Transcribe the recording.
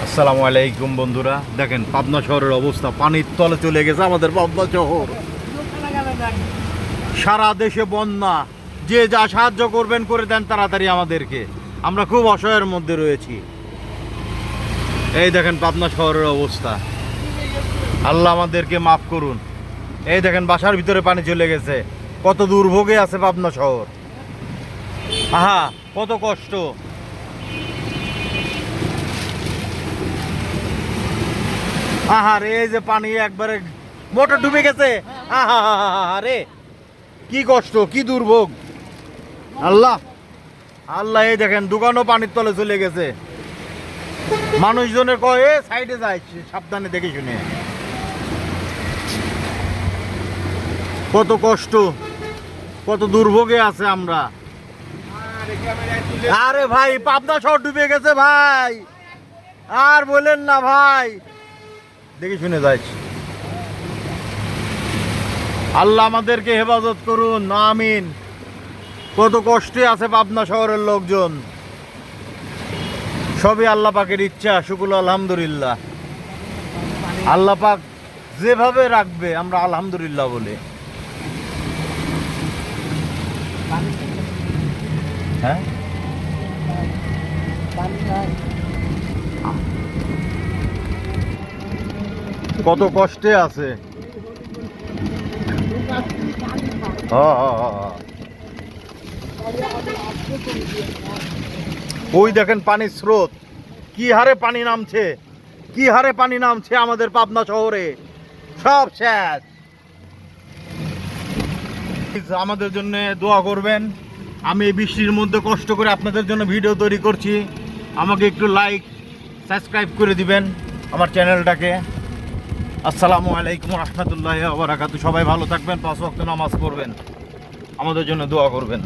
আসসালামু আলাইকুম বন্ধুরা, দেখেন পাবনা শহরের অবস্থা, পানির তলে চলে গেছে আমাদের পাবনা শহর। সারা দেশে বন্যা, যে যা সাহায্য করবেন করে দেন তাড়াতাড়ি আমাদেরকে, আমরা খুব অসহায়ের মধ্যে রয়েছি। এই দেখেন পাবনা শহরের অবস্থা, আল্লাহ আমাদেরকে মাফ করুন। এই দেখেন বাসার ভিতরে পানি চলে গেছে, কত দুর্ভোগে আছে পাবনা শহর। আহা, কত কষ্ট। আহারে, এই যে পানি একবারে মোটর ডুবে গেছে। আহারে, কি কষ্ট, কি দুর্ভোগ। আল্লাহ আল্লাহ, এই দেখেন দোকানও পানির তলে চলে গেছে। মানুষজনের কয় সাইডে যায়, সাবধানে দেখে শুনে। কত কষ্ট, কত দুর্ভোগে আছে আমরা। আরে ভাই, পাবনা শহর ডুবে গেছে ভাই, আর বলেন না ভাই, দেখে শুনে যাচ্ছি। আল্লাহ আমাদেরকে হেফাজত করুন, আমিন। কত কষ্টে আছে পাবনা শহরের লোকজন, সবই আল্লাহ পাকের ইচ্ছা। শুকুর আলহামদুলিল্লাহ, আল্লাহ পাক যেভাবে রাখবে আমরা আলহামদুলিল্লাহ বলে। হ্যাঁ, কত কষ্টে আছে। ওই দেখেন পানির স্রোত, কি হারে পানি নামছে, কি হারে পানি নামছে আমাদের পাবনা শহরে। সব শেষ। আমাদের জন্য দোয়া করবেন। আমি এই বৃষ্টির মধ্যে কষ্ট করে আপনাদের জন্য ভিডিও তৈরি করছি। আমাকে একটু লাইক সাবস্ক্রাইব করে দিবেন আমার চ্যানেলটাকে। আসসালামু আলাইকুম রহমতুল্লাহি ওয়া বারাকাতুহু। সবাই ভালো থাকবেন, 5 ওয়াক্ত নামাজ পড়বেন, আমাদের জন্য দোয়া করবেন।